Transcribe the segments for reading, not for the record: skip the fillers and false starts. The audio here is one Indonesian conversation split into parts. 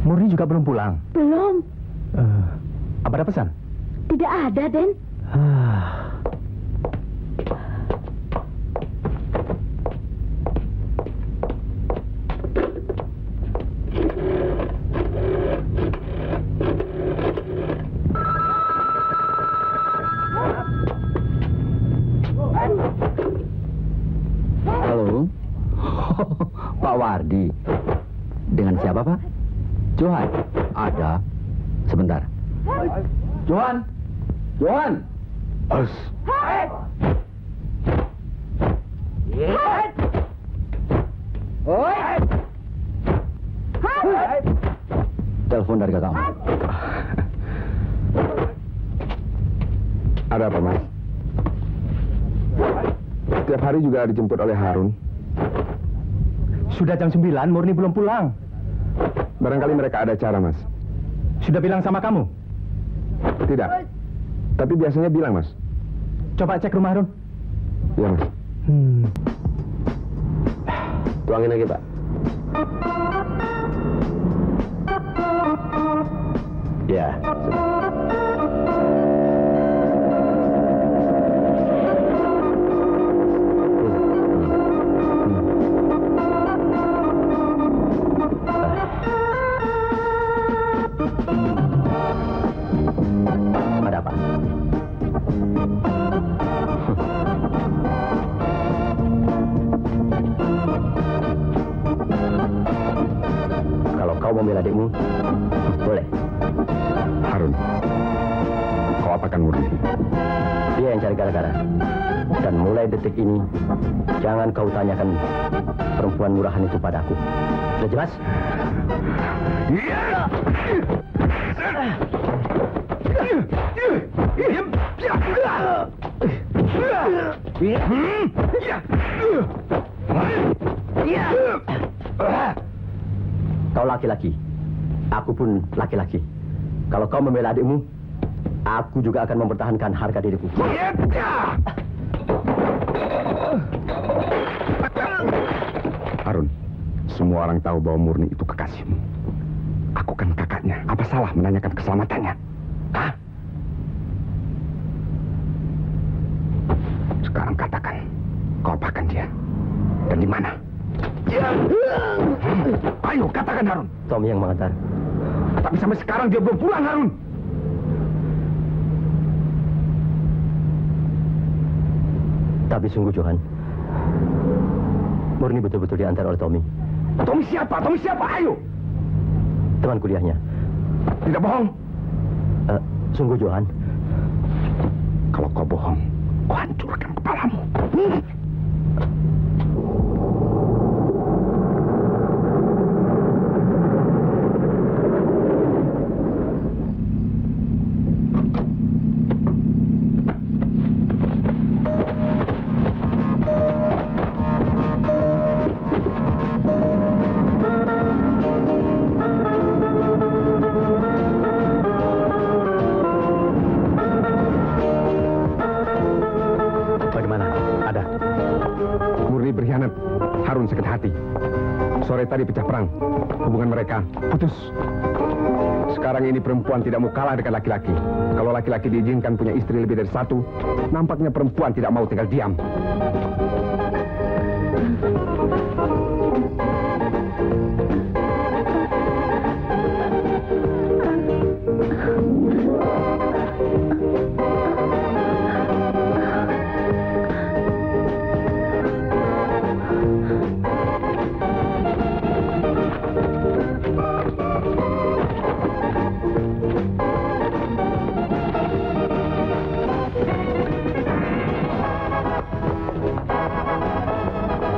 Murni juga belum pulang? Belum. Apa ada pesan? Tidak ada, Den. Halo, Pak Wardi. Dengan siapa, Pak? Johan. Ada. Sebentar. Johan. Johan. Us. Telepon dari kakak. Ada apa, Mas? Setiap hari juga dijemput oleh Harun. Sudah jam 9, Murni belum pulang. Barangkali mereka ada cara, Mas. Sudah bilang sama kamu? Tidak. Tapi biasanya bilang, Mas. Coba cek rumah Harun. Iya, Mas. Tuangin lagi, Pak. Ya, sudah. Ada apa? Kalau kau membela adikmu, boleh. Harun, kau apakan Murni? Dia yang cari gara-gara. Dan mulai detik ini, jangan kau tanyakan perempuan murahan itu padaku. Sudah jelas? Kau laki-laki. Aku pun laki-laki. Kalau kau membela adikmu, aku juga akan mempertahankan harga diriku. Harun, semua orang tahu bahwa Murni itu kekasihmu. Aku kan kakaknya. Apa salah menanyakan keselamatannya? Hah? Sekarang katakan, kau apakan dia? Dan di mana? Ayo, katakan Harun. Tommy yang mengantar. Tapi sampai sekarang dia belum pulang, Harun. Tapi sungguh, Johan. Murni betul-betul diantar oleh Tommy. Tommy siapa? Tommy siapa? Ayo. Teman kuliahnya. Tidak bohong. Sungguh, Johan. Kalau kau bohong, kau hancurkan kepalamu. Harun sakit hati. Sore tadi pecah perang. Hubungan mereka putus. Sekarang ini perempuan tidak mau kalah dengan laki-laki. Kalau laki-laki diizinkan punya istri lebih dari satu, nampaknya perempuan tidak mau tinggal diam.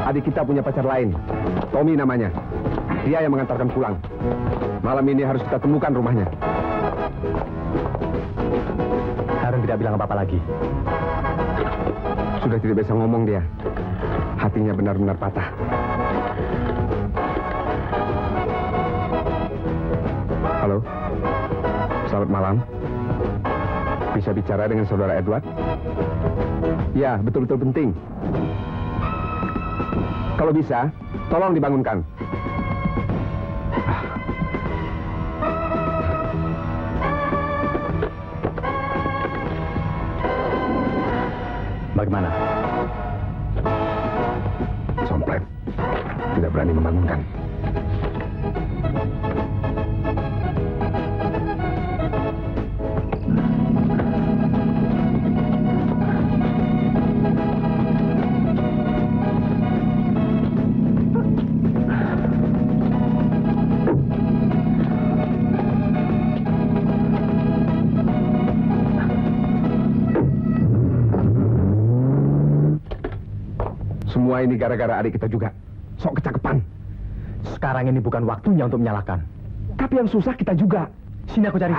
Adik kita punya pacar lain, Tommy namanya. Dia yang mengantarkan pulang. Malam ini harus kita temukan rumahnya. Harun tidak bilang apa-apa lagi. Sudah tidak bisa ngomong dia. Hatinya benar-benar patah. Halo, selamat malam. Bisa bicara dengan saudara Edward? Ya, betul-betul penting. Kalau bisa, tolong dibangunkan. Semua ini gara-gara adik kita juga. Sok kecakapan. Sekarang ini bukan waktunya untuk menyalahkan. Tapi yang susah kita juga. Sini aku cari.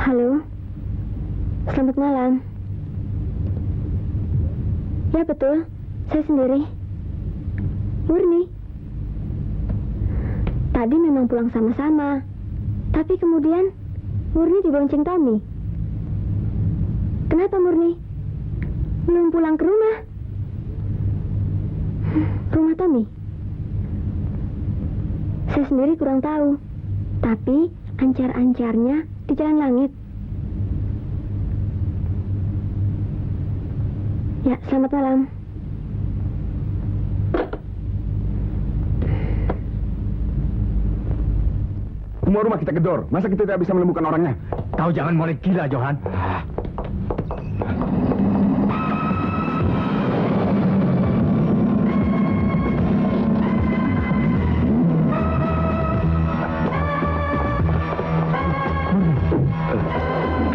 Halo, selamat malam. Ya betul, saya sendiri. Murni. Tadi memang pulang sama-sama, tapi kemudian Murni dibonceng Tommy. Kenapa Murni? Belum pulang ke rumah? Rumah Tommy? Saya sendiri kurang tahu, tapi ancar-ancarnya di jalan langit. Ya, selamat malam. Semua rumah kita gedor. Masa kita tidak bisa menemukan orangnya? Kau jangan mulai gila, Johan.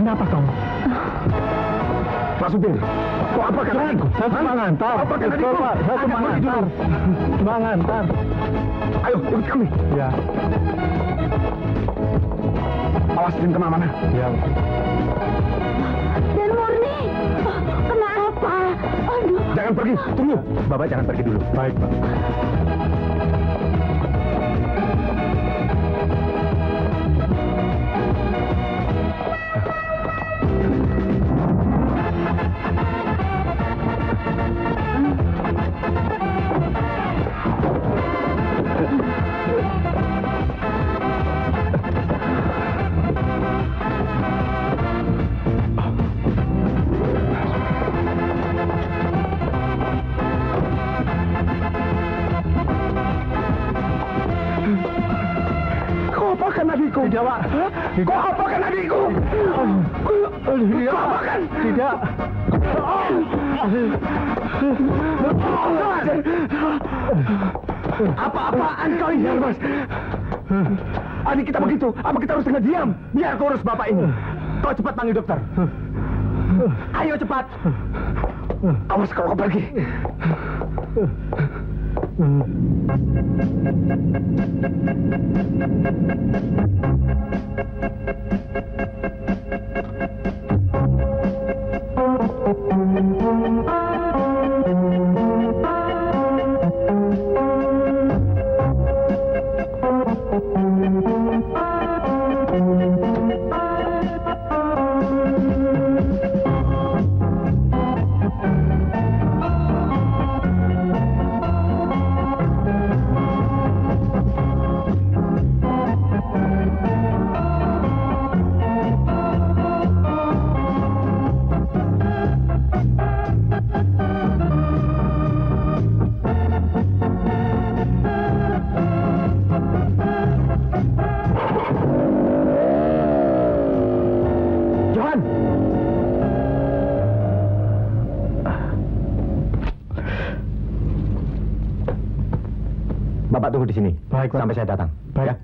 Kenapa kau? Pak Supir, kok apa kan adikku? Saya cuma ngantar. Apa kan adikku? Pak, saya cuma ngantar. Cuma ngantar. Ayo, ikut kami. Ya, Awas jangan kemana-mana. ya. Dan Murni, kenapa? Aduh. Jangan pergi, tunggu. Bapak jangan pergi dulu. Baik, Pak. Kau apakan adikku? Tidak, Pak. Kau apakan adikku? Tidak, Kau apakan? Tidak. Apa-apaan kau ini, Mas? Adik kita begitu, apa kita harus tinggal diam? Biar aku urus bapak ini. Kau cepat panggil dokter. Ayo cepat. Awas kalau kau pergi. Johan. Bapak tunggu di sini. Baik, Pak. Sampai saya datang. Baik. Ya.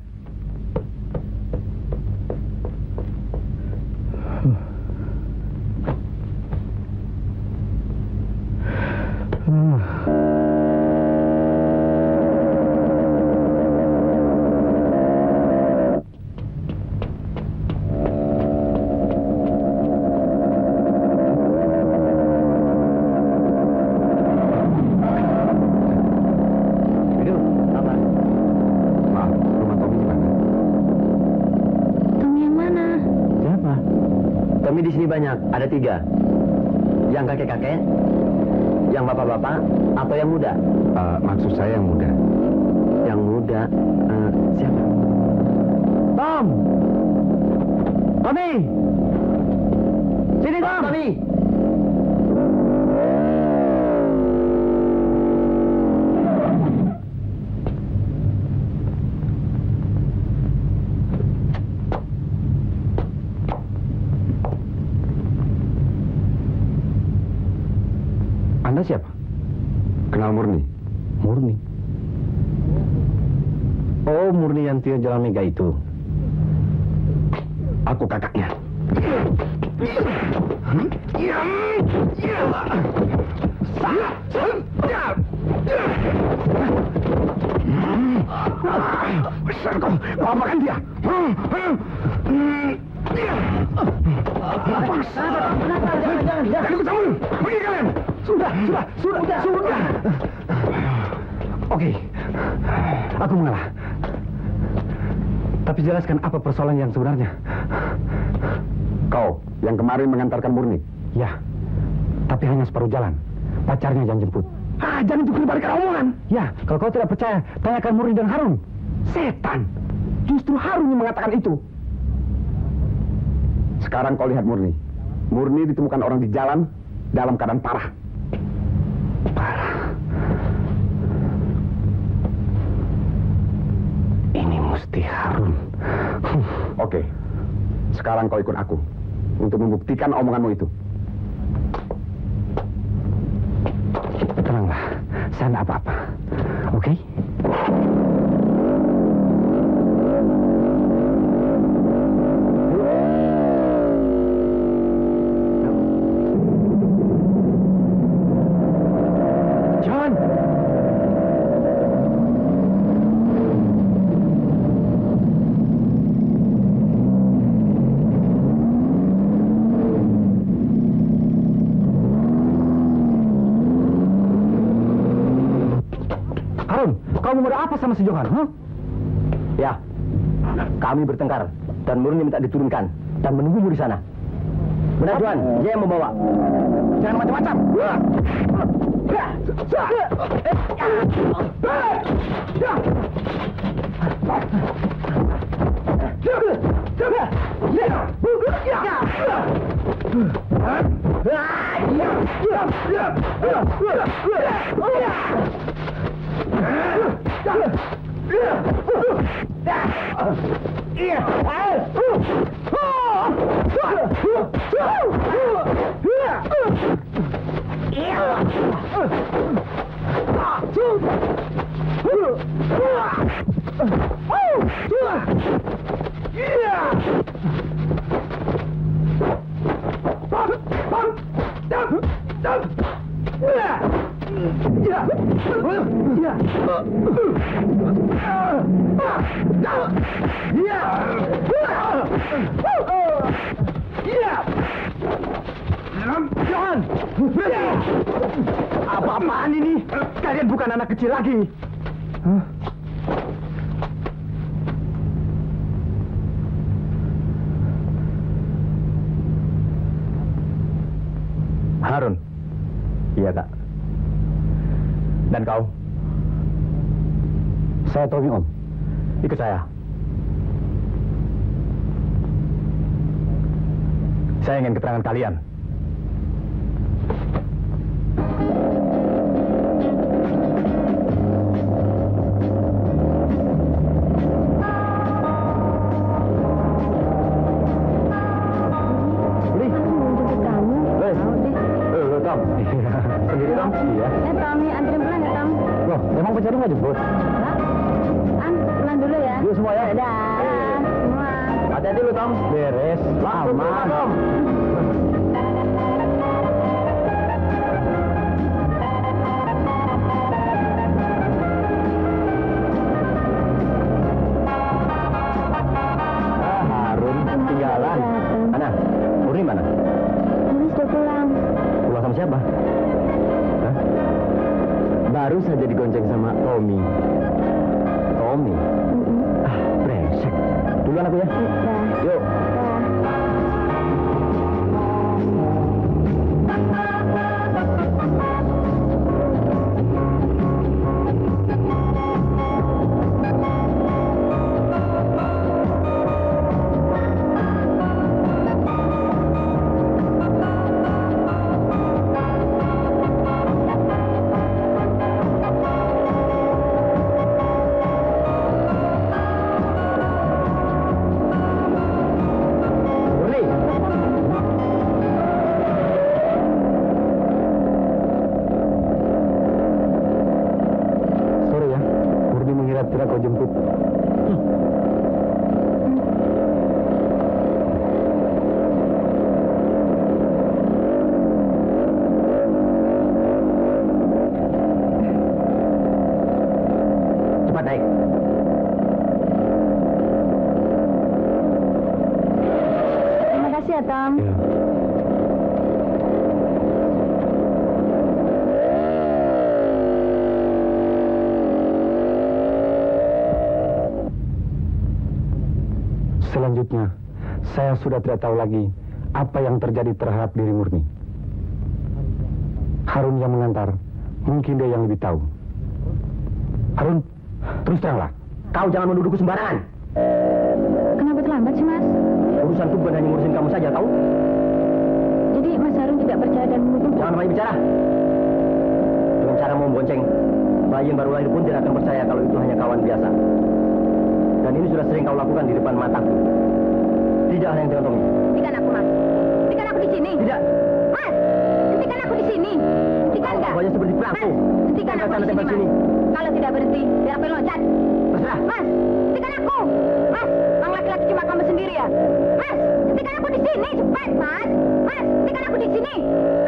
Maaf, rumah Tommy di mana? Tommy yang mana? Siapa? Tommy di sini banyak, ada 3. Yang kakek-kakek, yang bapak-bapak, atau yang muda? Maksud saya yang muda. Yang muda, siapa? Tom. Tommy. Sini, Tom. Tommy! Anda siapa? Kenal Murni? Murni. Oh, Murni yang Tio Jalan Mega itu. Aku kakaknya. Besar kau apakan dia? Jangan ikut campur. Pergi kalian. Sudah. Oke, aku mengalah. Tapi jelaskan apa persoalan yang sebenarnya. Kau yang kemarin mengantarkan Murni. Ya, tapi hanya separuh jalan. Pacarnya yang jemput. Jangan itu kembalikan omongan. Ya, kalau kau tidak percaya, tanyakan Murni dan Harun. Setan. Justru Harun yang mengatakan itu. Sekarang kau lihat Murni. Murni ditemukan orang di jalan dalam keadaan parah. Ini mesti Harun. Oke. Sekarang kau ikut aku untuk membuktikan omonganmu itu. Tenanglah, saya tidak apa-apa. Oke? John! Harun, kamu ada apa sama si Johan? Huh? Ya, kami bertengkar dan Murni minta diturunkan dan menunggumu di sana. Benar, Johan, dia yang membawa. Jangan macam-macam. Johan! Apa-apaan ini? Kalian bukan anak kecil lagi. Harun. Iya, Kak. Dan kau? Saya Tommy, Om. Ikut saya. Saya ingin keterangan kalian. Sendiri, Tom? Iya. Tommy, anterin pulang ya, Tom? Loh, emang pencari nggak jemput? Pulang dulu ya. Yuk semua ya. Dadah. Semua. Hati-hati lu, Tom. Beres. Aman. Tom. Harun ketinggalan. Mana? Murni mana? Murni sudah pulang. Pulang sama siapa? Hah? Baru saja digonceng sama Tommy. Tommy? Brengsek. Duluan aku ya. Yuk. tidak kau jemput? Cepat naik. Terima kasih ya, Tom. Ya. Selanjutnya, saya sudah tidak tahu lagi apa yang terjadi terhadap diri Murni. Harun yang mengantar, mungkin dia yang lebih tahu. Harun, terus teranglah. Kau jangan menuduhku sembarangan. Kenapa terlambat sih, Mas? Urusanku bukan hanya ngurusin kamu saja, tahu? Jadi Mas Harun tidak percaya dan menuduh. Jangan banyak bicara. Dengan cara mau membonceng, bayi yang baru lahir pun tidak akan percaya kalau itu hanya kawan biasa. Dan ini sudah sering kau lakukan di depan mataku. Tidak hanya yang dengan Tommy. Hentikan aku, Mas. Hentikan aku di sini. Tidak. Mas, hentikan aku di sini. Hentikan enggak? Wajah seperti pelaku. Mas, hentikan aku di sini, Mas. Kalau tidak berhenti, biar aku loncat. Terserah. Mas, hentikan aku. Mas, orang laki-laki cuma kamu sendiri ya. Mas, hentikan aku di sini, cepat, Mas. Mas, hentikan aku di sini.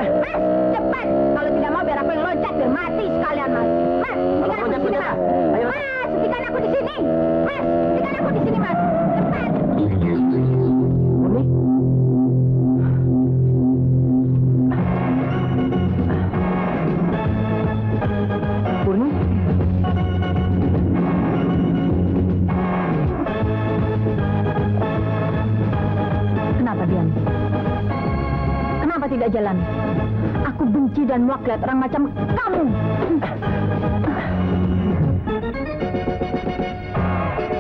Mas, cepat. Kalau tidak mau, biar aku yang loncat, biar mati sekalian, Mas. Mas, hentikan aku di sini, Mas. Ayo. Mas, hentikan aku di sini. Mas, hentikan aku di sini, Mas. Cepat. Murni? Murni? Kenapa diam? Kenapa tidak jalan? Aku benci dan muak lihat orang macam kamu.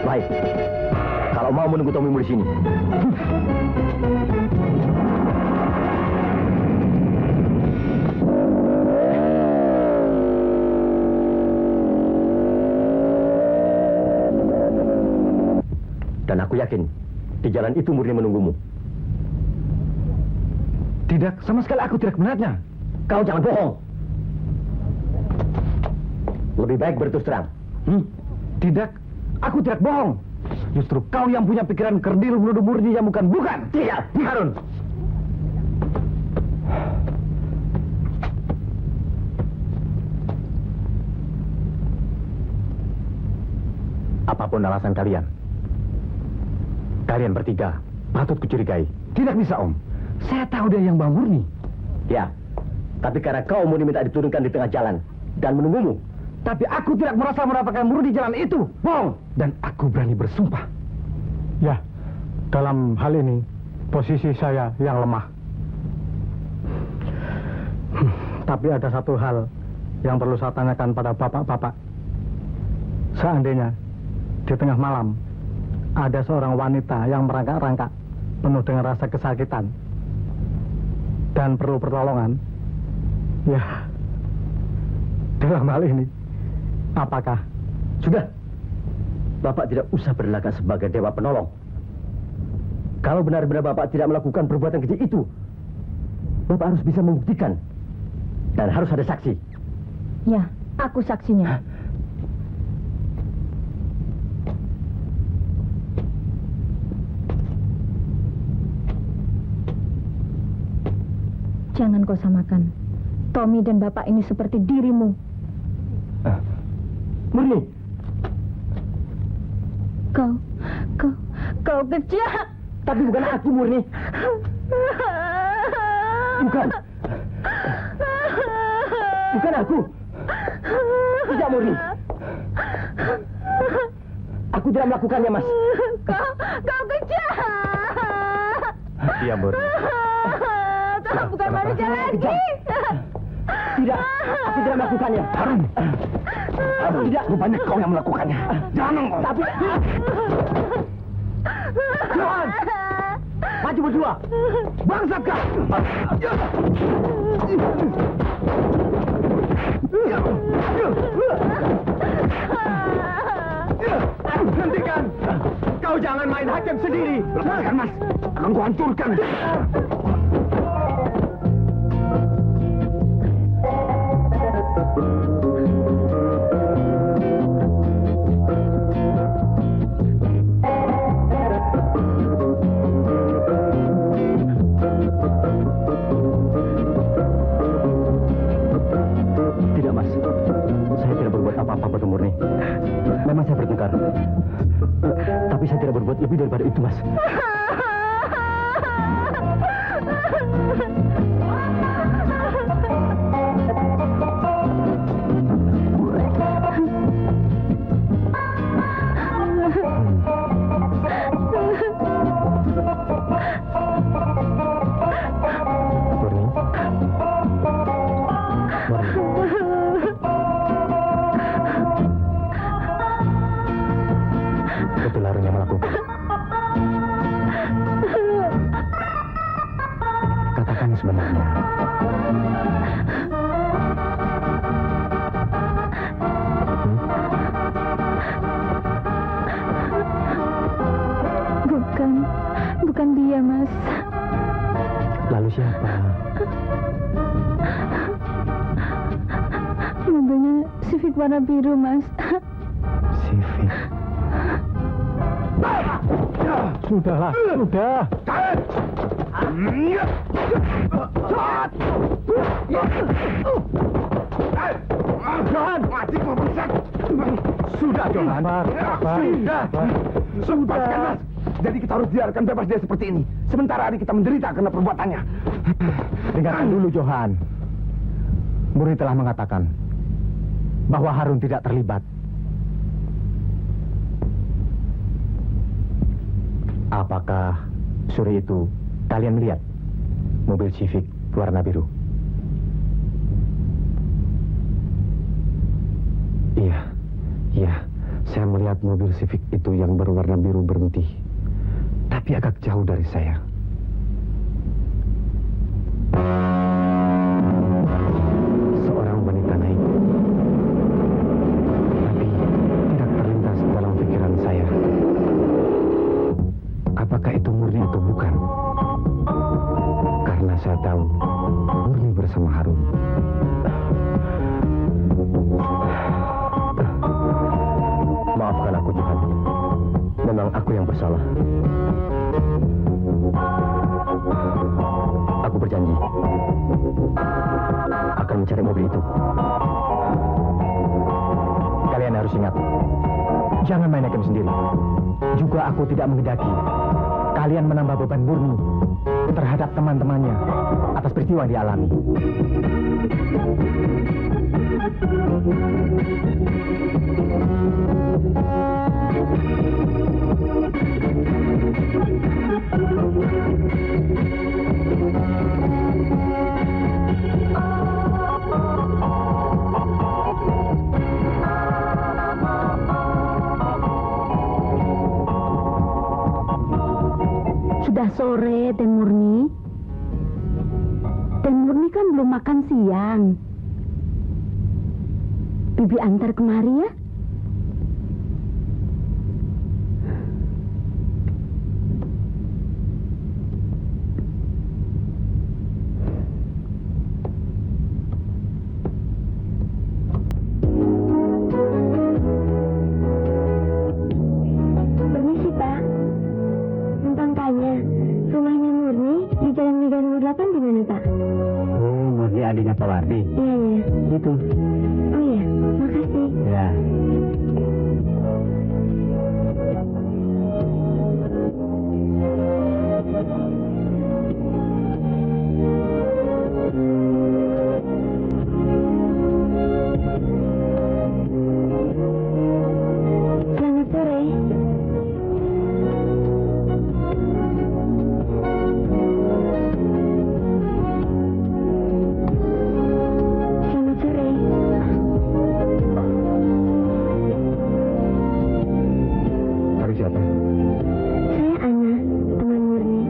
Baik. Kalau mau menunggu Tommymu di sini. Dan aku yakin di jalan itu Murni menunggumu. Tidak, sama sekali aku tidak melihatnya. Kau jangan bohong. Lebih baik berterus terang. Tidak, aku tidak bohong. Justru kau yang punya pikiran kerdil menuduh Murni yang bukan. Tidak, Harun. Apapun alasan kalian, kalian bertiga patut kucurigai. Tidak bisa, Om. Saya tahu dia yang Bang Murni. Ya, tapi karena kau Murni minta diturunkan di tengah jalan dan menunggumu. Tapi aku tidak merasa mendapatkan Murni di jalan itu. Bohong. Dan aku berani bersumpah. Ya, dalam hal ini posisi saya yang lemah. Tapi ada satu hal yang perlu saya tanyakan pada bapak-bapak. Seandainya di tengah malam ada seorang wanita yang merangkak-rangkak penuh dengan rasa kesakitan dan perlu pertolongan, ya, dalam hal ini apakah Sudah. Bapak tidak usah berlagak sebagai dewa penolong. Kalau benar-benar Bapak tidak melakukan perbuatan keji itu, Bapak harus bisa membuktikan. Dan harus ada saksi. Ya, aku saksinya. Jangan kau samakan Tommy dan bapak ini seperti dirimu. Murni. Kau kejam. Tapi bukan aku, Murni. Bukan. Bukan aku. Tidak, Murni. Aku tidak melakukannya, Mas. Kau kejam. Iya, Murni. Kau bukan manusia lagi. Tidak, aku tidak melakukannya. Harun. Tidak. Rupanya kau yang melakukannya. Jangan. Tapi... Jangan. Maju berdua. Bangsat kau. Hentikan. Kau jangan main hakim sendiri. Lepaskan, Mas. Akan kuhancurkan. Tidak, Mas. Saya tidak berbuat apa-apa pada Murni. Memang saya bertengkar. Tapi saya tidak berbuat lebih daripada itu, Mas. Betul Harun yang melakukan. Katakan yang sebenarnya. Bukan dia, Mas. Lalu siapa? Mobilnya Civic warna biru, Mas. Civic. Sudahlah, sudah. Johan, mati mau berusak. Sudah, Johan. Sudah. Mas. Jadi kita harus biarkan bebas dia seperti ini. Sementara adik kita menderita karena perbuatannya. Dengarkan dulu, Johan. Murni telah mengatakan bahwa Harun tidak terlibat. Apakah sore itu kalian melihat mobil Civic warna biru? Iya. Saya melihat mobil Civic itu yang berwarna biru berhenti. Tapi agak jauh dari saya. Seorang wanita naik. Tapi tidak terlintas dalam pikiran saya. Apakah itu Murni atau bukan? Karena saya tahu Murni bersama Harun. Maafkan aku, Johan. Memang aku yang bersalah. Aku berjanji akan mencari mobil itu. Kalian harus ingat, jangan main hakim sendiri. Juga aku tidak menghendaki kalian menambah beban Murni terhadap teman-temannya atas peristiwa yang dialami. Sudah sore, Teh Murni. Teh Murni kan belum makan siang. Bibi antar kemari ya. Permisi, Pak. Numpang tanya, rumahnya Murni di Jalan Mega nomor 8 di mana, Pak? Oh, Murni adiknya Pak Wardi. Iya. Itu. Oh iya, makasih. Ya. Selamat sore. Selamat sore. Harus siapa? Saya Ana, teman Murni.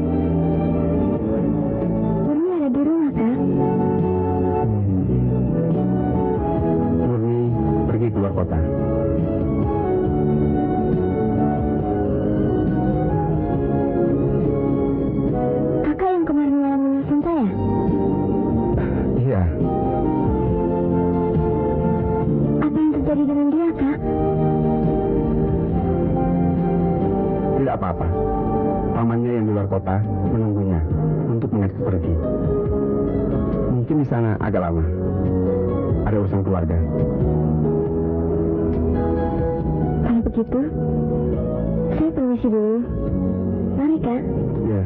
Murni ada di rumah, Kak? Murni pergi keluar kota. Kakak yang kemarin malam menyusun saya? Iya. Apa yang terjadi dengan dia, Kak? Tidak apa-apa. Pamannya yang di luar kota menunggunya untuk mengajak pergi. Mungkin di sana agak lama. Ada urusan keluarga. keluarga. Kalau begitu, saya permisi dulu. Mari, Kak. Ya.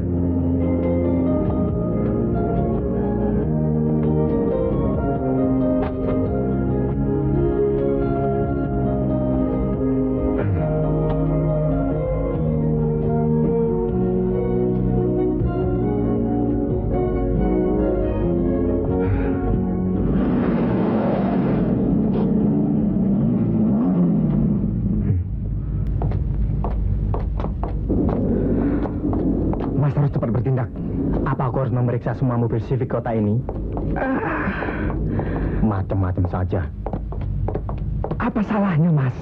Mas harus cepat bertindak. Apa aku harus memeriksa semua mobil Civic kota ini? Macam-macam saja. Apa salahnya, Mas?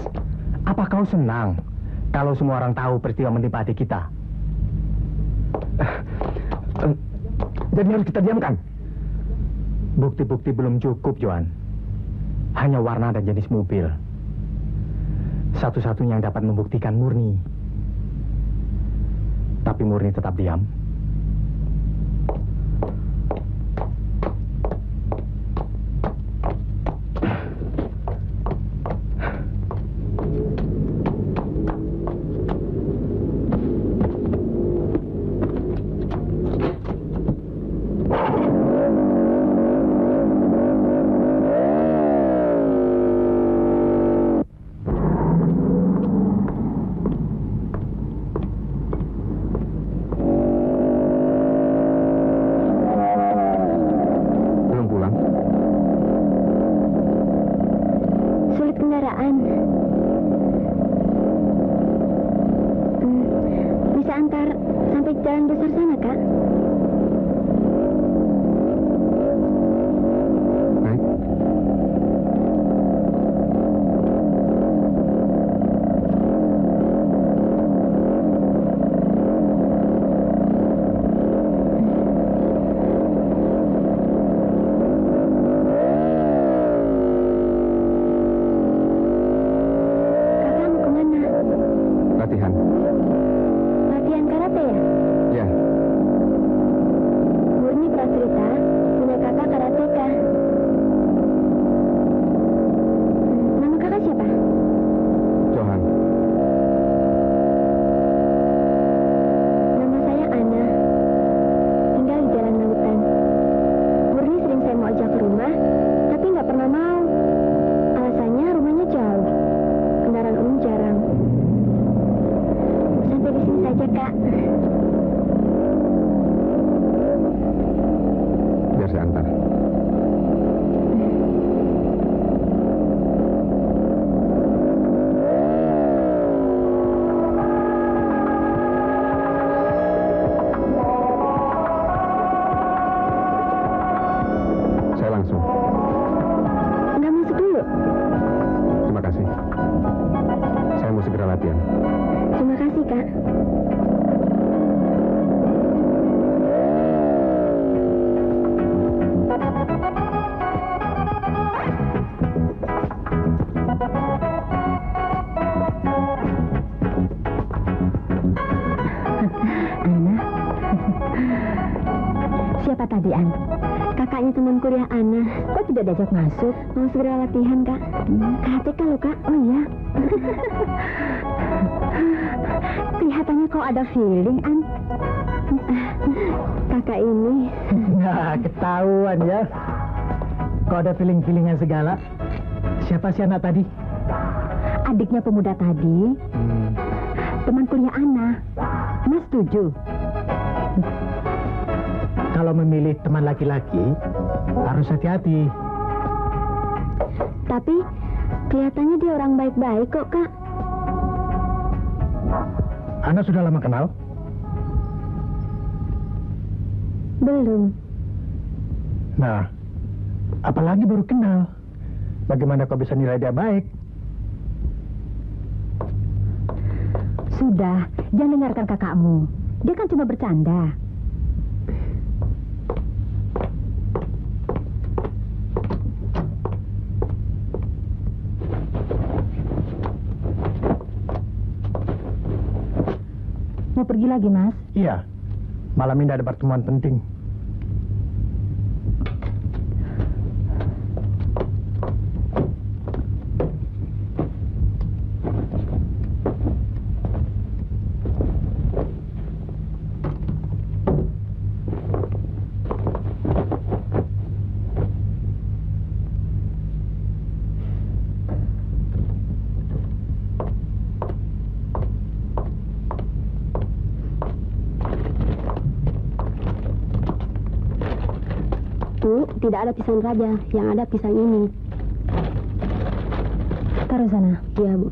Apa kau senang kalau semua orang tahu peristiwa menimpa adik kita? Jadi harus kita diamkan. Bukti-bukti belum cukup, Johan. Hanya warna dan jenis mobil. Satu-satunya yang dapat membuktikan Murni. Tapi Murni tetap diam. Bisa antar sampai jalan besar sana, Kak? Baik. Kakak mau kemana? Latihan. Latihan karate ya? Ya. Murni pernah cerita punya kakak karateka. Nama kakak siapa? Johan. Nama saya Ana. Tinggal di Jalan Lautan. Murni sering saya mau ajak ke rumah, tapi nggak pernah mau. Alasannya rumahnya jauh. Kendaraan umum jarang. Sampai di sini saja, Kak. Biar saya antar. Saya langsung. Nggak masuk dulu. Terima kasih. Saya mau segera latihan. Terima kasih, Kak. Ana. Siapa tadi, An? Kakaknya teman kuliah Ana. Kok tidak diajak masuk? Mau segera latihan, Kak. Karateka loh, Kak. Oh iya. Kelihatannya kau ada feeling, An. Kakak ini. Nah, ketahuan ya. Kau ada feeling-feelingan segala. Siapa si anak tadi? Adiknya pemuda tadi. Teman kuliah Ana. Mas setuju? Kalau memilih teman laki-laki, harus hati-hati. Tapi kelihatannya dia orang baik-baik kok, Kak. Anda sudah lama kenal? Belum. Nah, apalagi baru kenal. Bagaimana kau bisa nilai dia baik? Sudah, jangan dengarkan kakakmu. Dia kan cuma bercanda. Mau pergi lagi, Mas? Iya, malam ini ada pertemuan penting. Bu, tidak ada pisang raja, yang ada pisang ini. Taruh sana. Iya, Bu.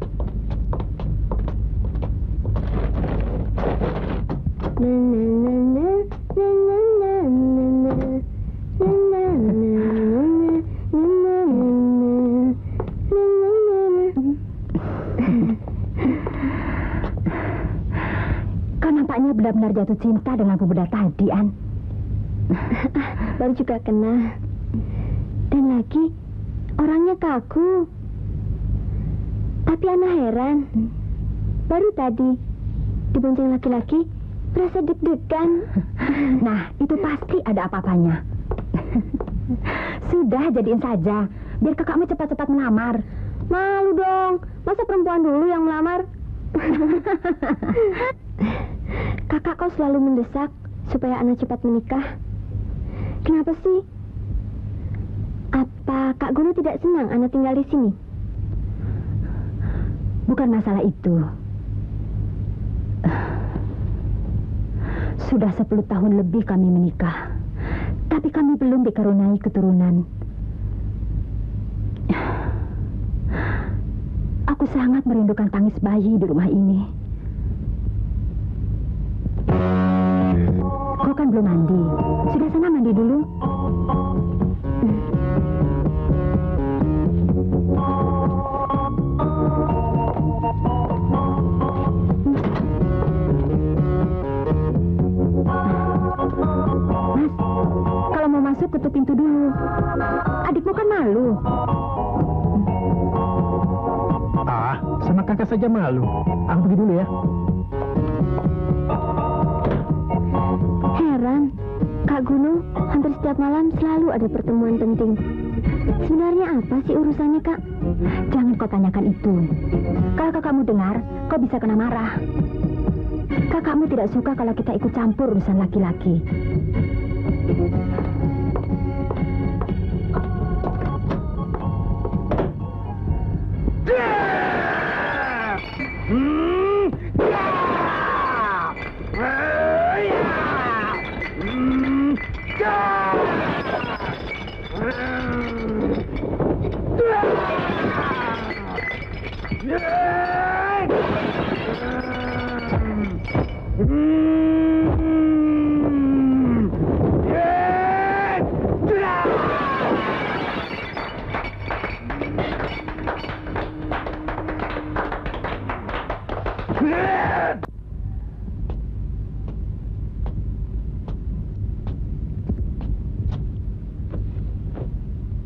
Kau nampaknya benar-benar jatuh cinta dengan pemuda tadi, An. Baru juga kena. Dan lagi, orangnya kaku. Tapi Ana heran. Baru tadi, dibonceng laki-laki, berasa deg-degan. Nah, itu pasti ada apa-apanya. Sudah, jadiin saja. Biar kakakmu cepat-cepat melamar. Malu dong. Masa perempuan dulu yang melamar? Kakak kau selalu mendesak supaya Ana cepat menikah. Kenapa sih? Apa Kak Guru tidak senang Ana tinggal di sini? Bukan masalah itu. Sudah 10 tahun lebih kami menikah. Tapi kami belum dikaruniai keturunan. Aku sangat merindukan tangis bayi di rumah ini. Kau kan belum mandi. Sudah sana mandi dulu. Mas, kalau mau masuk tutup pintu dulu. Adikmu kan malu. Sama kakak saja malu. Aku pergi dulu ya. Heran, Kak Gunu hampir setiap malam selalu ada pertemuan penting. Sebenarnya apa sih urusannya, Kak? Jangan kau tanyakan itu. Kalau kakakmu dengar, kau bisa kena marah. Kakakmu tidak suka kalau kita ikut campur urusan laki-laki.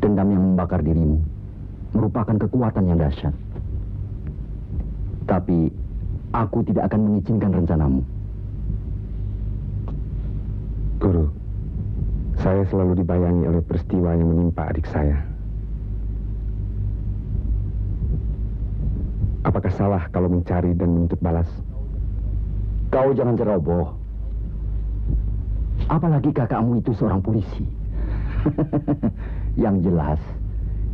Dendam yang membakar dirimu merupakan kekuatan yang dahsyat. Tapi aku tidak akan mengizinkan rencanamu. Guru, saya selalu dibayangi oleh peristiwa yang menimpa adik saya. Apakah salah kalau mencari dan menuntut balas? Kau jangan ceroboh. Apalagi kakakmu itu seorang polisi. Yang jelas,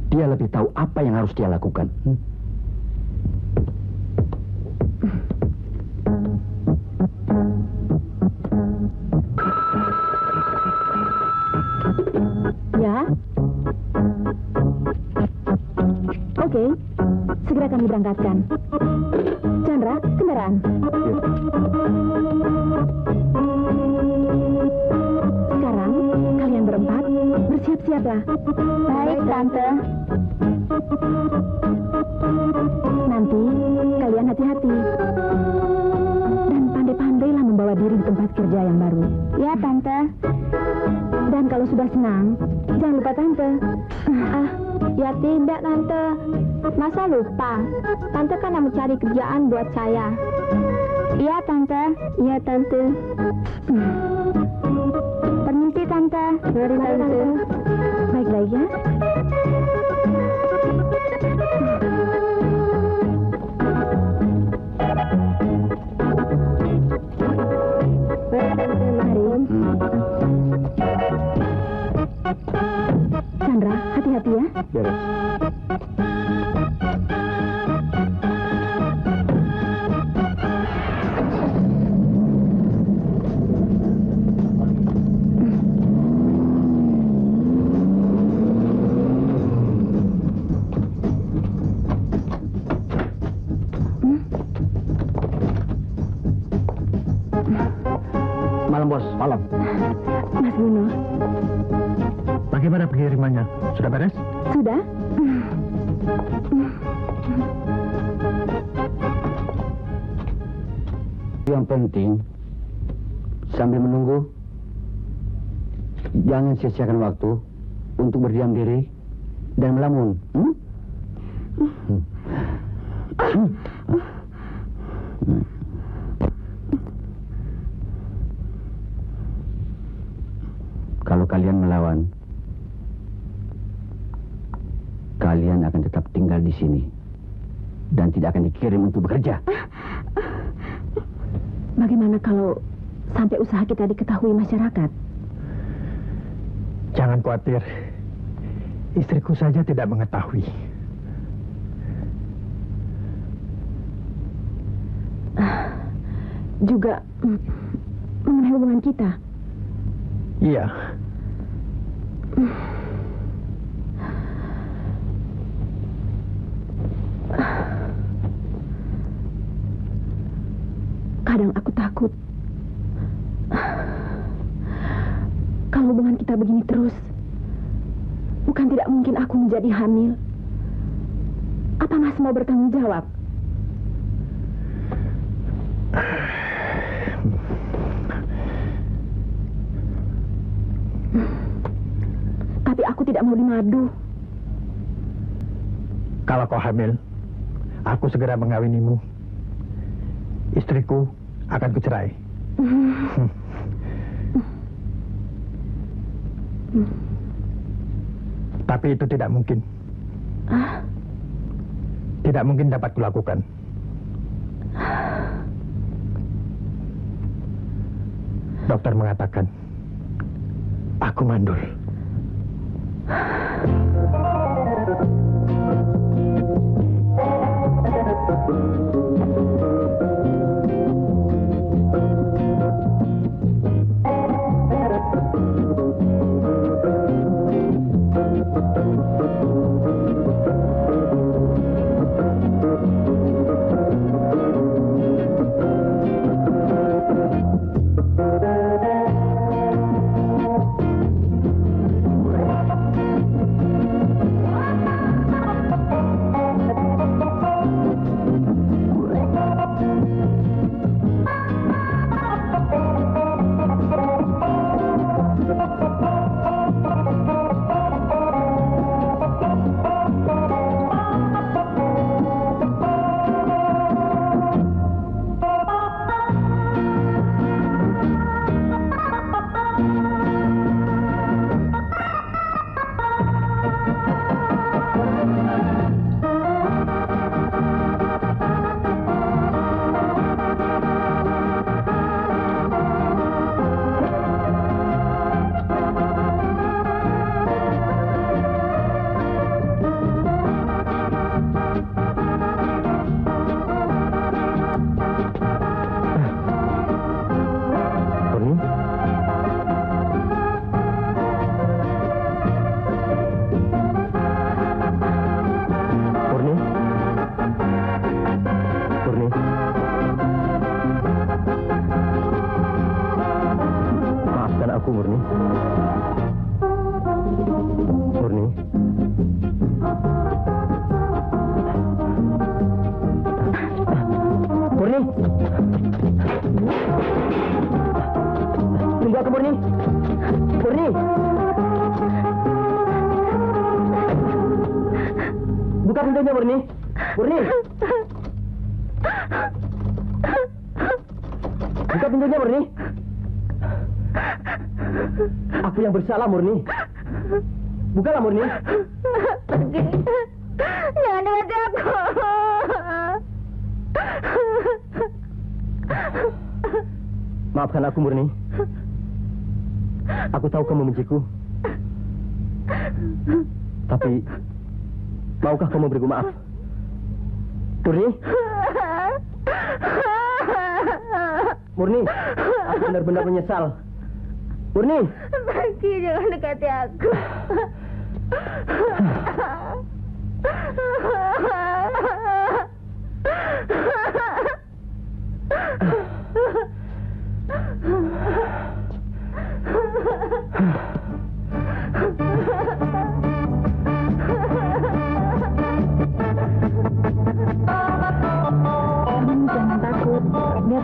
dia lebih tahu apa yang harus dia lakukan. Ya? Oke, segera kami berangkatkan. Chandra, kendaraan. Sekarang, kalian berempat bersiap-siaplah. Baik, Tante. Nanti, kalian hati-hati. Dan pandai-pandailah membawa diri di tempat kerja yang baru. Ya, Tante. Dan kalau sudah senang, jangan lupa Tante. Ya tidak, Tante. Masa lupa? Tante kan yang mencari kerjaan buat saya. Iya, Tante. Iya, Tante. Permisi, Tante. Mari, Tante. Baik-baik ya. Chandra, hati-hati ya. Beres. Mas Buno. Bagaimana pengirimannya? Sudah beres? Sudah? Yang penting, sambil menunggu, jangan sia-siakan waktu untuk berdiam diri dan melamun. Kalau kalian melawan, kalian akan tetap tinggal di sini dan tidak akan dikirim untuk bekerja. Bagaimana kalau sampai usaha kita diketahui masyarakat? Jangan khawatir. Istriku saja tidak mengetahui. Juga mengenai hubungan kita. Iya. Kadang aku takut kalau hubungan kita begini terus, bukan tidak mungkin aku menjadi hamil. Apa Mas mau bertanggung jawab? Tapi aku tidak mau dimadu. Kalau kau hamil, aku segera mengawinimu. Istriku akan kucerai. Tapi itu tidak mungkin. Tidak mungkin dapat kulakukan. Dokter mengatakan aku mandul. Tunggu aku, Murni. Murni. Buka pintunya, Murni. Murni. Buka pintunya, Murni. Aku yang bersalah, Murni. Bukalah, Murni. Pergi. Jangan dekati aku. Maafkan aku, Murni. Aku tahu kamu membenciku. Tapi, maukah kamu memberiku maaf? Murni? Murni, aku benar-benar menyesal. Murni! Pergi, jangan dekati aku.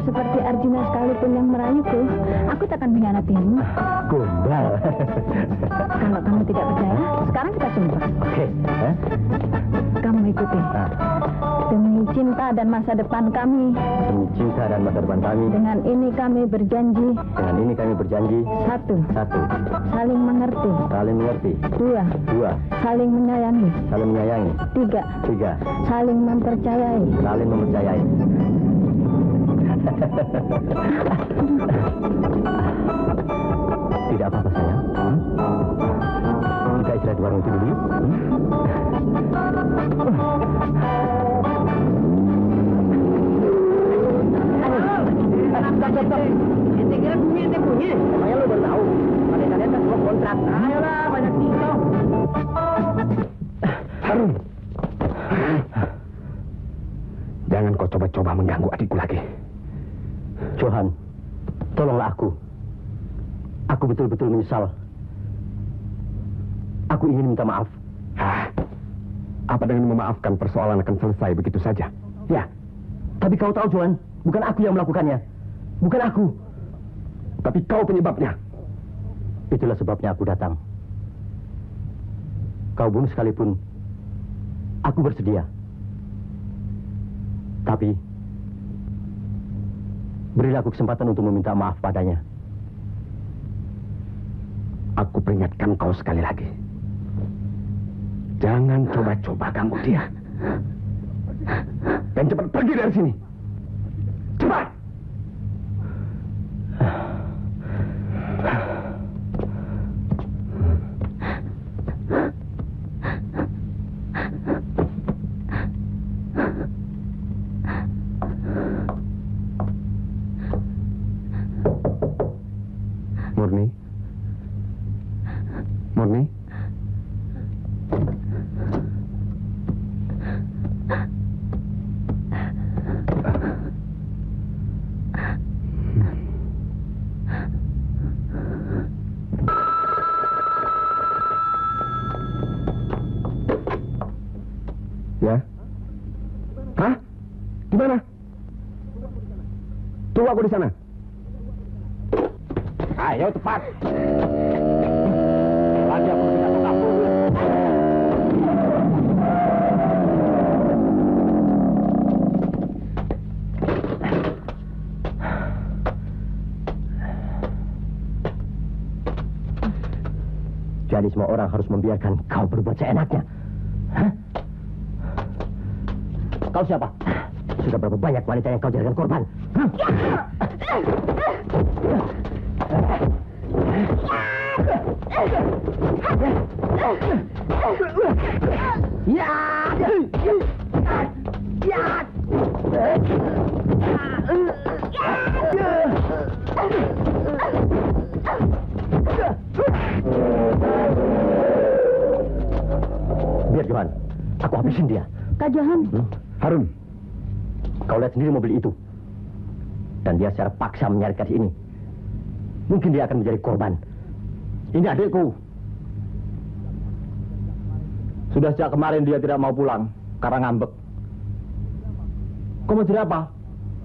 seperti Arjuna sekalipun yang merayuku, aku takkan mengkhianatimu. Gombal. Kalau kamu tidak percaya, sekarang kita sumpah. Oke. Kamu ikuti. Demi cinta dan masa depan kami. Demi cinta dan masa depan kami. Dengan ini kami berjanji. Dengan ini kami berjanji. 1. Satu. Saling mengerti. Saling mengerti. 2. Dua. Saling menyayangi. Saling menyayangi. 3. Tiga. Saling mempercayai. Saling mempercayai. Tidak apa-apa sayang. Kita istirahat di warung itu dulu. Ente kira bunyi, ente bunyi. Makanya lo baru tahu. Kalian kan semua kontrak. Ayolah, banyak tingkong. Harun. Jangan kau coba-coba mengganggu adikku lagi. Johan, tolonglah aku. Aku betul-betul menyesal. Aku ingin minta maaf. Apa dengan memaafkan persoalan akan selesai begitu saja? Ya, tapi kau tahu Johan, bukan aku yang melakukannya. Bukan aku. Tapi kau penyebabnya. Itulah sebabnya aku datang. Kau bunuh sekalipun, aku bersedia. Tapi, berilah aku kesempatan untuk meminta maaf padanya. Aku peringatkan kau sekali lagi. Jangan coba-coba ganggu dia. Dan cepat pergi dari sini. Cepat! Murni? Murni? Ya? Hah? Di mana? Tunggu aku di sana. Ayo cepat. Lagi aku tidak mau kabur. Jadi semua orang harus membiarkan kau berbuat seenaknya. Hah? Kau siapa? Sudah berapa banyak wanita yang kau jadikan korban? Hah? Biar Johan, aku habisin dia. Kak Johan. Harun. Kau lihat sendiri mobil itu. Dan dia secara paksa menyeret ke sini. Mungkin dia akan menjadi korban. Ini adikku. Sudah sejak kemarin dia tidak mau pulang karena ngambek. Kau mau jadi apa?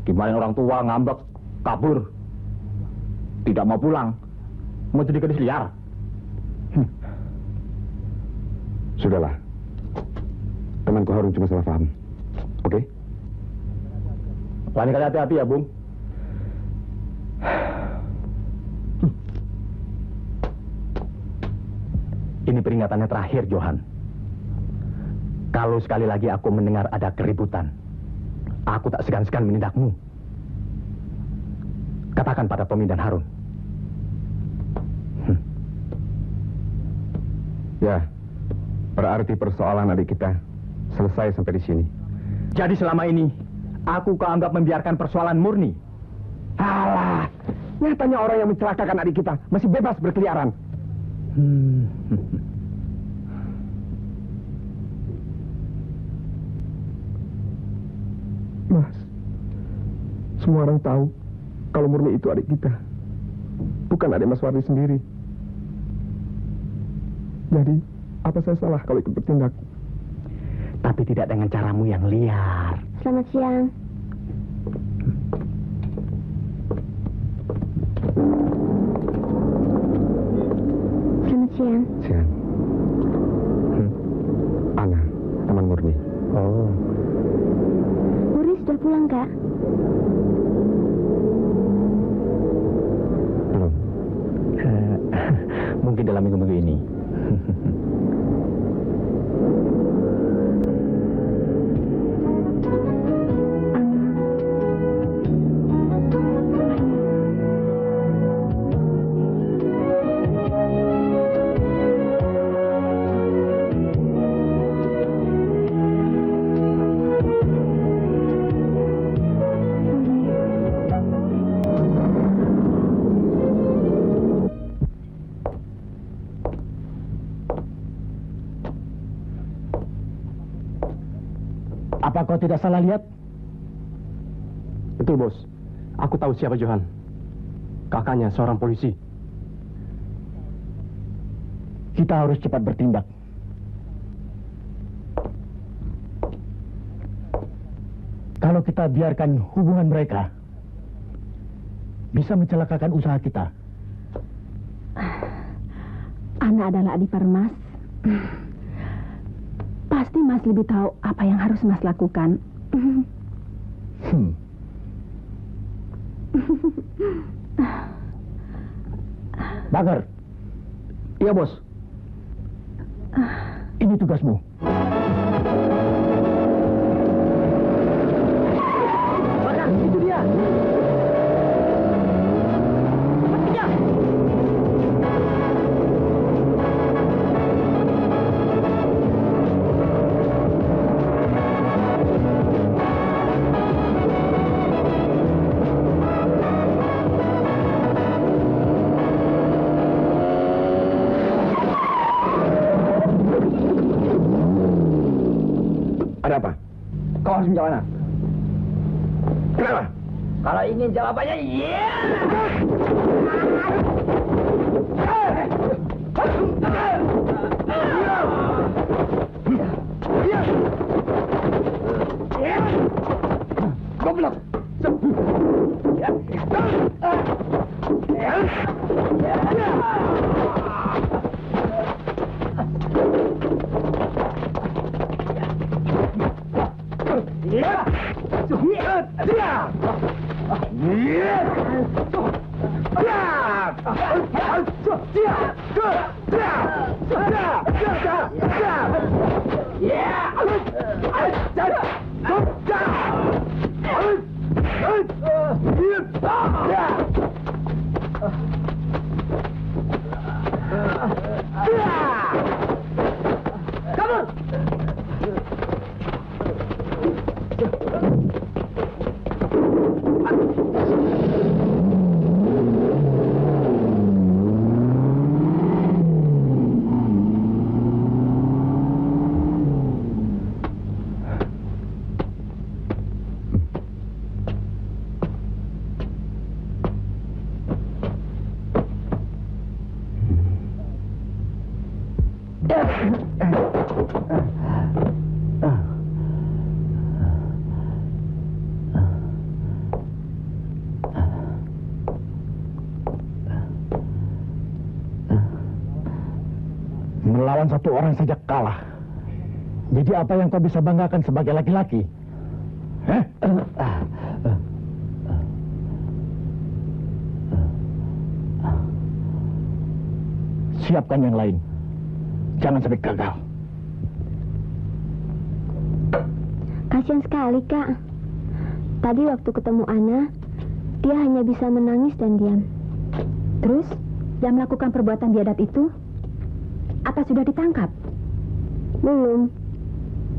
Gimana orang tua ngambek, kabur. Tidak mau pulang. Mau jadi gadis liar. Sudahlah. Temanku Harun cuma salah paham. Oke? Lain kali hati-hati ya, Bung. Ini peringatannya terakhir, Johan. Kalau sekali lagi aku mendengar ada keributan, aku tak segan-segan menindakmu. Katakan pada Tommy dan Harun. Ya, berarti persoalan adik kita selesai sampai di sini. Jadi selama ini, aku kau anggap membiarkan persoalan murni. Alah, nyatanya orang yang mencelakakan adik kita masih bebas berkeliaran. Mas, semua orang tahu kalau Murni itu adik kita, bukan adik Mas Wardi sendiri. Jadi, apa saya salah kalau ikut bertindak? Tapi tidak dengan caramu yang liar. Selamat siang. Oh. Murni sudah pulang, Kak? Belum. Mungkin dalam minggu-minggu ini. Apa kau tidak salah lihat? Betul, Bos. Aku tahu siapa Johan. Kakaknya seorang polisi. Kita harus cepat bertindak. Kalau kita biarkan hubungan mereka, bisa mencelakakan usaha kita. Ana adalah adik Mas. Pasti Mas lebih tahu apa yang harus Mas lakukan. Bakar. Iya, Bos. Ini tugasmu. Bakar, itu dia. Kejar. Ada apa? Kau harus menjawabnya. Kenapa? Kalau ingin jawabannya, iya. Goblok! Melawan satu orang saja kalah. Jadi apa yang kau bisa banggakan sebagai laki-laki? Siapkan yang lain. Jangan sampai gagal. Kasian sekali, Kak. Tadi waktu ketemu Ana, dia hanya bisa menangis dan diam. Terus, yang melakukan perbuatan biadab itu, apa sudah ditangkap? Belum.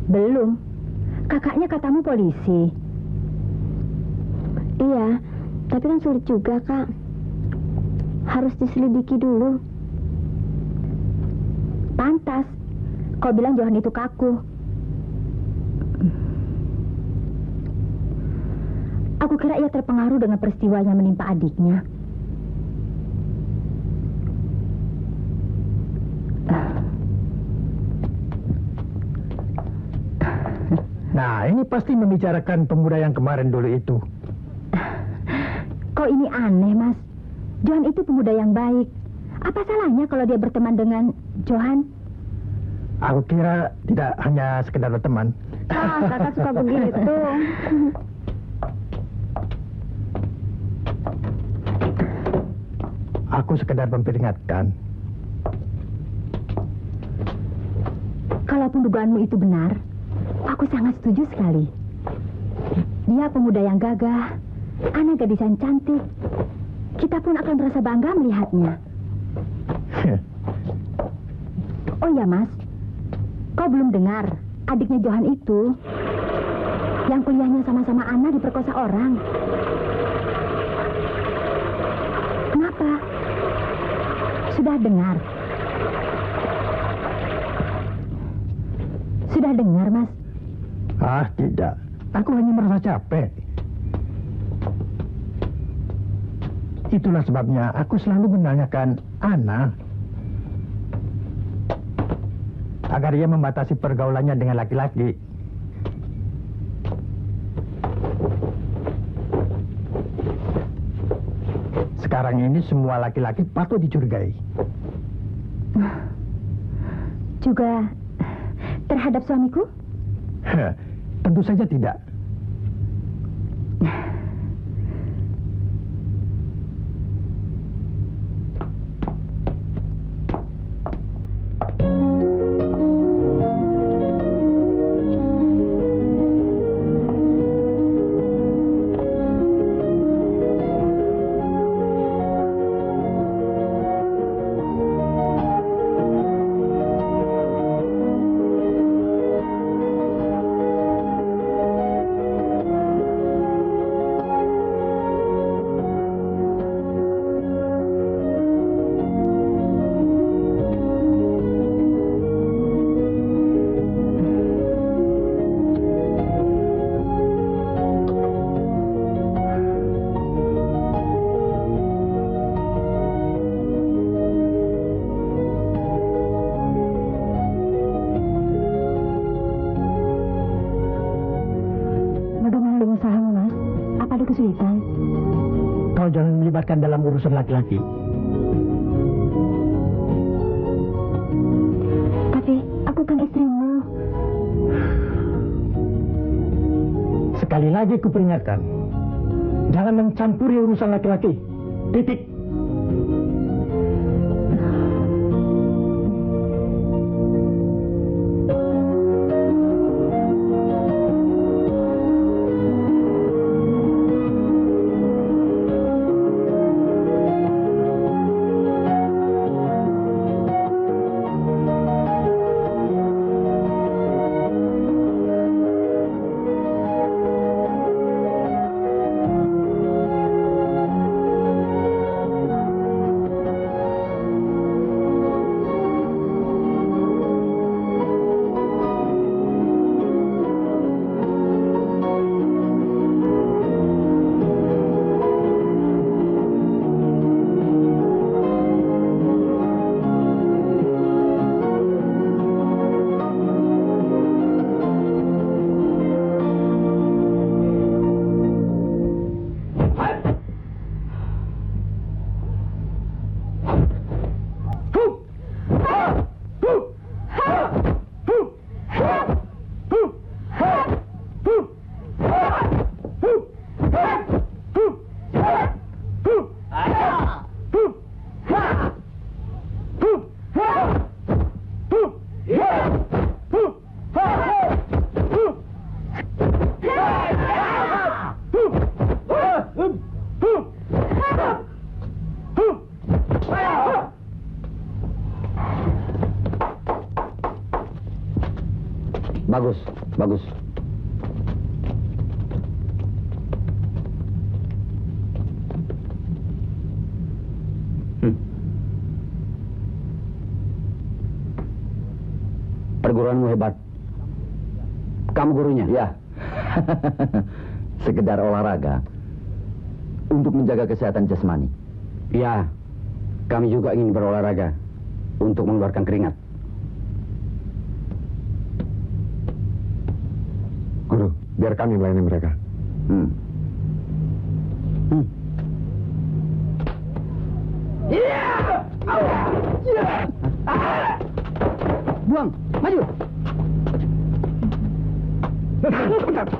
Belum? Kakaknya katamu polisi. Iya, tapi kan sulit juga, Kak. Harus diselidiki dulu. Pantas. Kau bilang Johan itu kaku. Aku kira ia terpengaruh dengan peristiwa yang menimpa adiknya. Nah, ini pasti membicarakan pemuda yang kemarin dulu itu. Kok ini aneh, Mas? Johan itu pemuda yang baik. Apa salahnya kalau dia berteman dengan Johan? Aku kira tidak hanya sekedar berteman, Kakak suka begitu. Aku sekedar memperingatkan. Kalaupun dugaanmu itu benar, aku sangat setuju sekali. Dia pemuda yang gagah, Ana gadis yang cantik. Kita pun akan merasa bangga melihatnya. Oh ya, Mas. Kau belum dengar adiknya Johan itu yang kuliahnya sama-sama Ana diperkosa orang. Kenapa? Sudah dengar? Sudah dengar, Mas? Ah, tidak. Aku hanya merasa capek. Itulah sebabnya aku selalu menanyakan Ana agar ia membatasi pergaulannya dengan laki-laki. Sekarang ini semua laki-laki patut dicurigai. Juga terhadap suamiku? Tentu saja tidak. Kau jangan melibatkan dalam urusan laki-laki. Tapi aku kan istrimu. Sekali lagi kuperingatkan, jangan mencampuri urusan laki-laki. Titik. Bagus, bagus. Perguruanmu hebat. Kamu gurunya? Ya. Sekedar olahraga untuk menjaga kesehatan jasmani. Ya, kami juga ingin berolahraga untuk mengeluarkan keringat. Guru, biar kami melayani mereka. Buang, maju. Goblok, maju!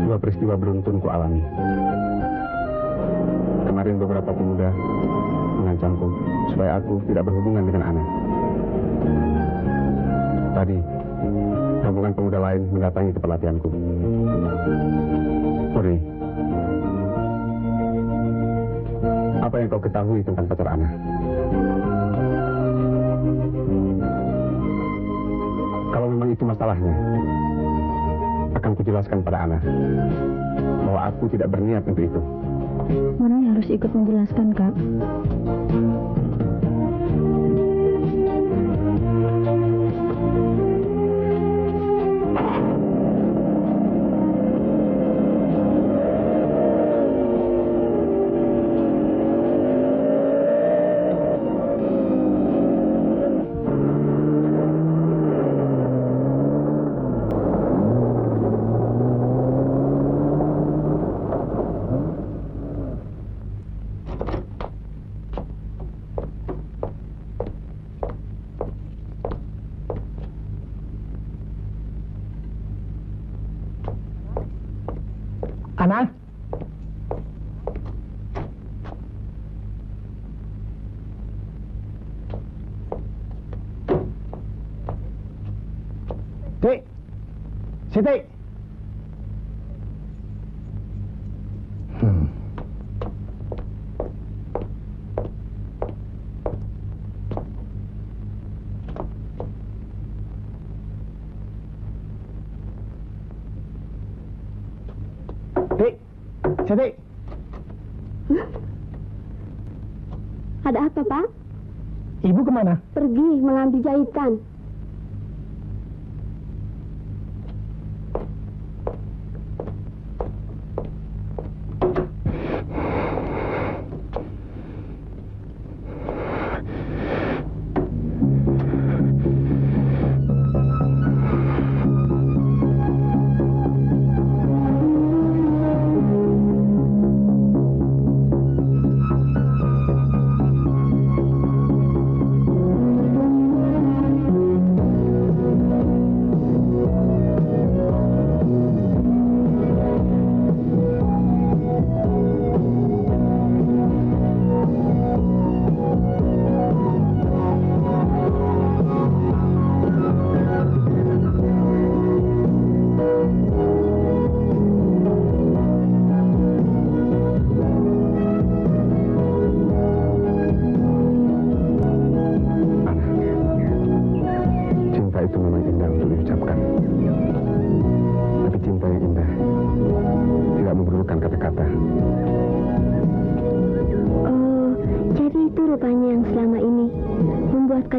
Dua peristiwa beruntun ku alami. Kemarin beberapa pemuda mengancamku supaya aku tidak berhubungan dengan Ana. Tadi, rombongan pemuda lain mendatangi ke pelatihanku. Ori, apa yang kau ketahui tentang pacar Ana? Kalau memang itu masalahnya, akan kujelaskan pada Ana bahwa aku tidak berniat untuk itu. Mana harus ikut menjelaskan, Kak? Ana? Dik! Siti! Dik! Siti! Ada apa, Pak? Ibu kemana? Pergi mengambil jahitan.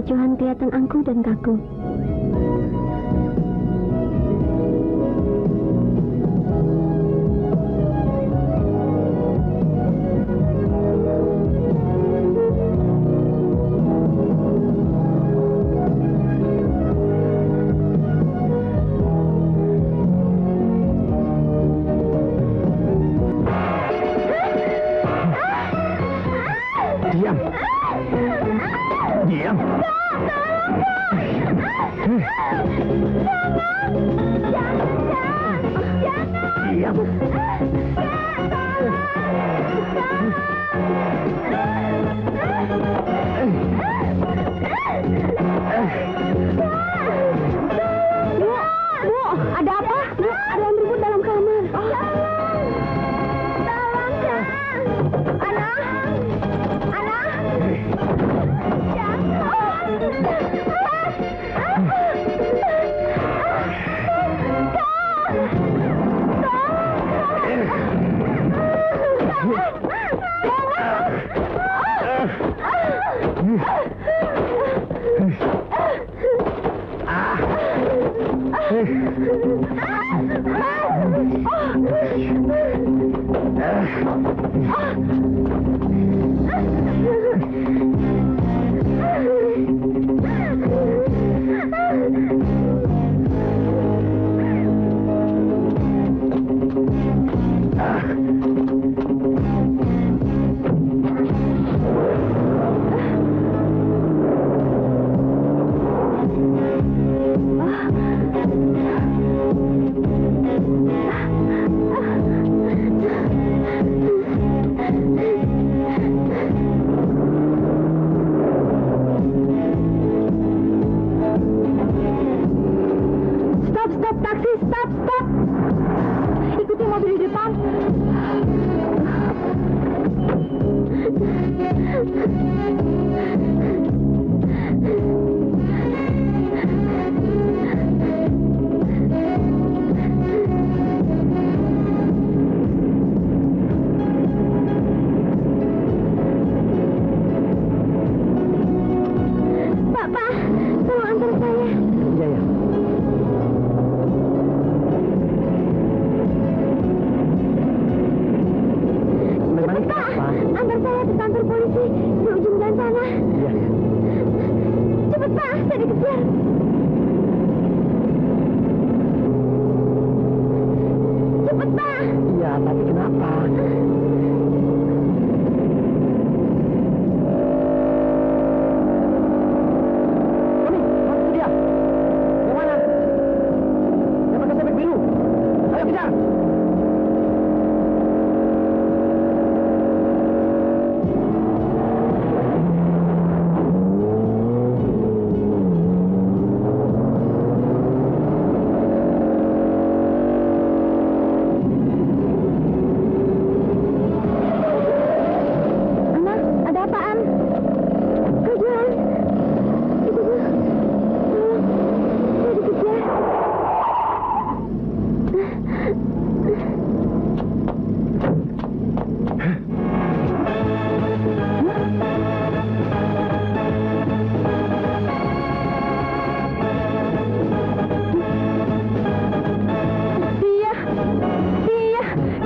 Johan kelihatan angkuh dan kaku. Diam! Diam! Stop, taksi, stop. Ikuti mobil di depan. Pak, tolong antar saya. Iya, ya. Antar saya ke kantor polisi di ujung jalan sana. Iya. Cepat Pak, saya dikejar. Cepat Pak. Iya, tapi kenapa? Tony, itu dia. Yang mana? Yang pakai sepet biru. Ayo kejar. Anak, ada apaan? Kejar. Itu Bu. Tolong, saya dikejar.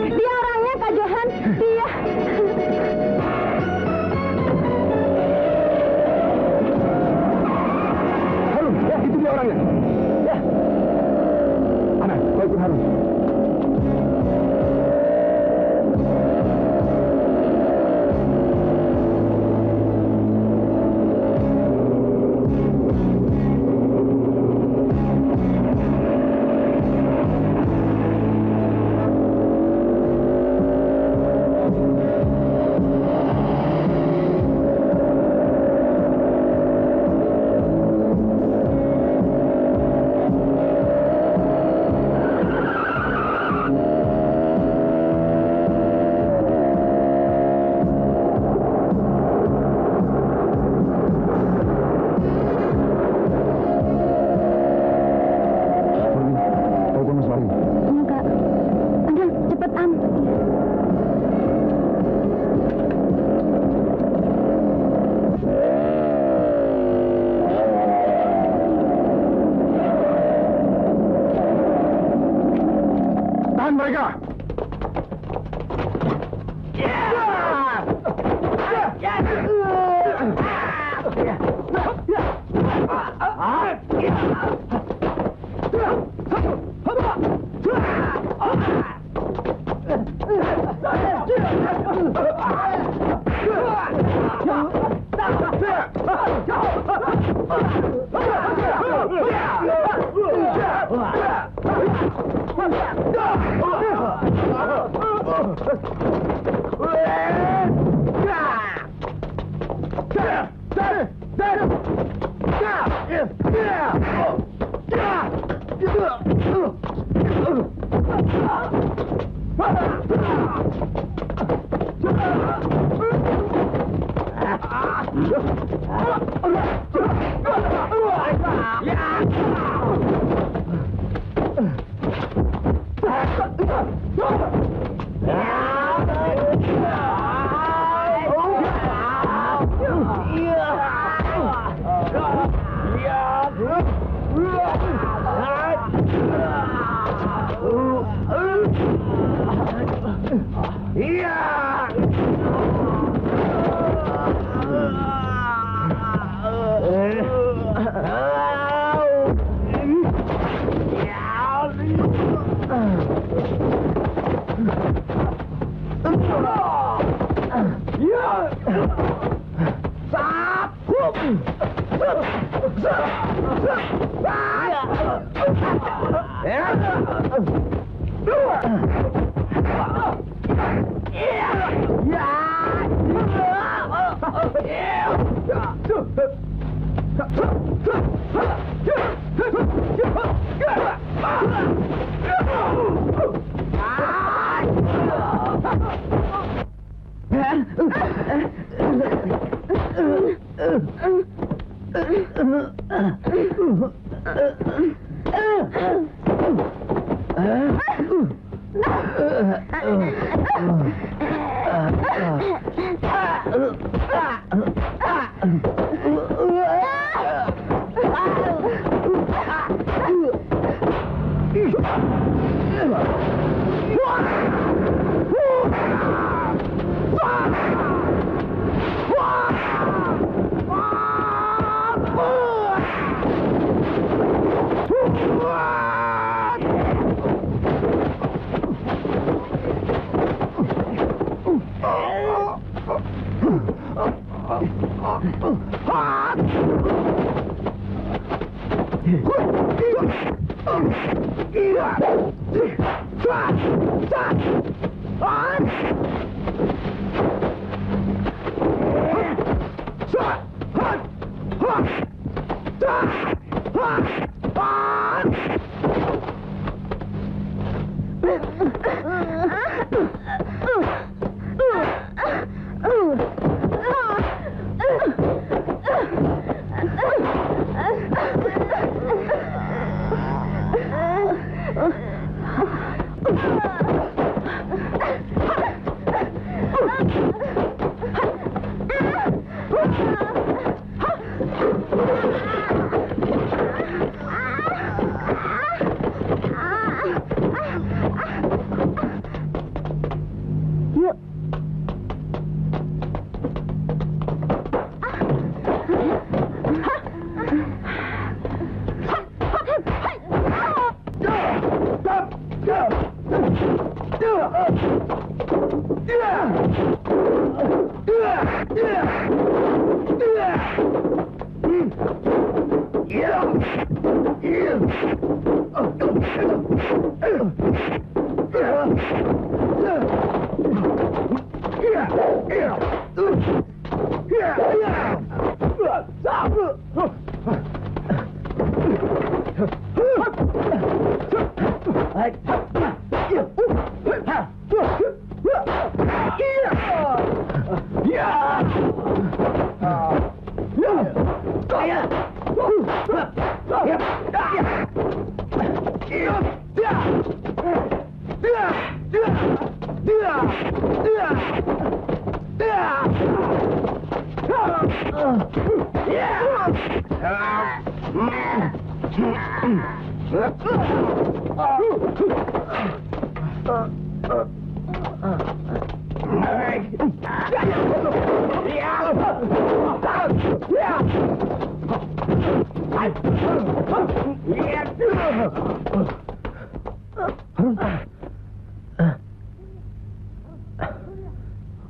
Dia orangnya Kak Johan. Dia. Harun, ya itu dia orangnya. Ya. Ana, kau ikut Harun. Kau tunggu suara. Iya Kak. Aduh, cepet Am. Tahan mereka.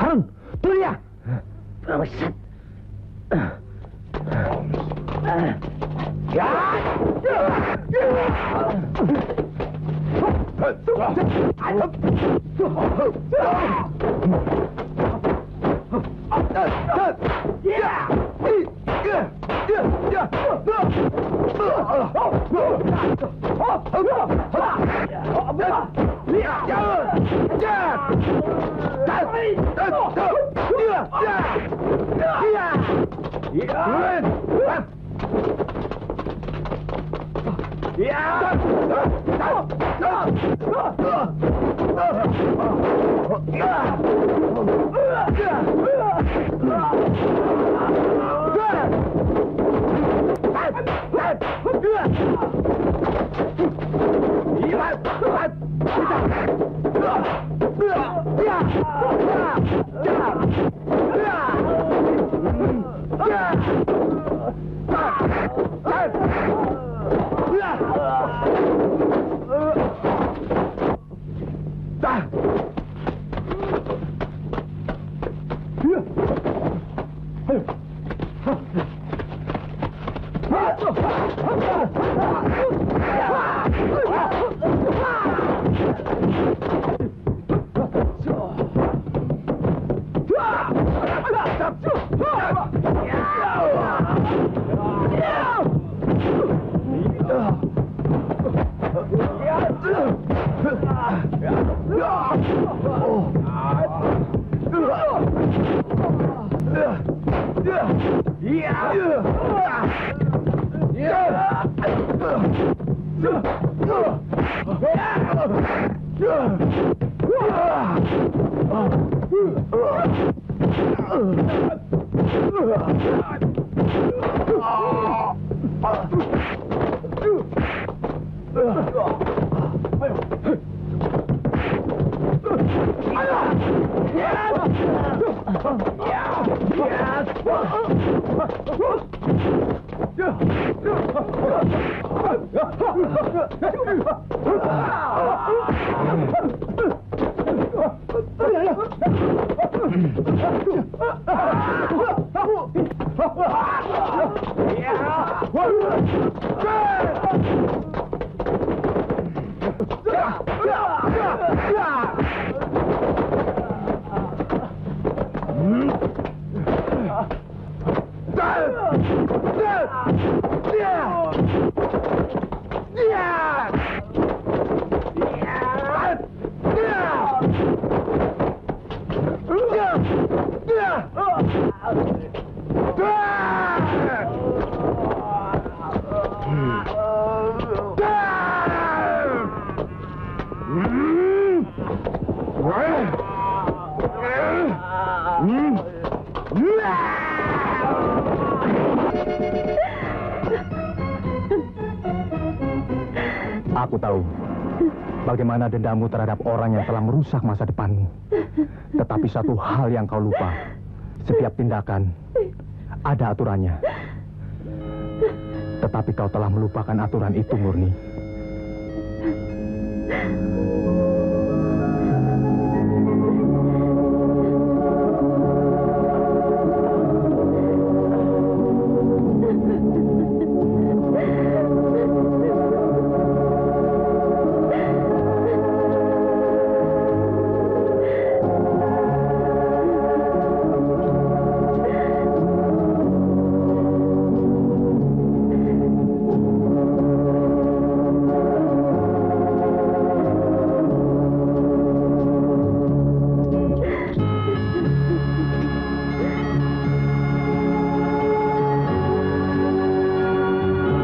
Harun, tuh dia. Bangsat. Aku tahu bagaimana dendamu terhadap orang yang telah merusak masa depanmu. Tetapi satu hal yang kau lupa, setiap tindakan ada aturannya. Tetapi kau telah melupakan aturan itu, Murni.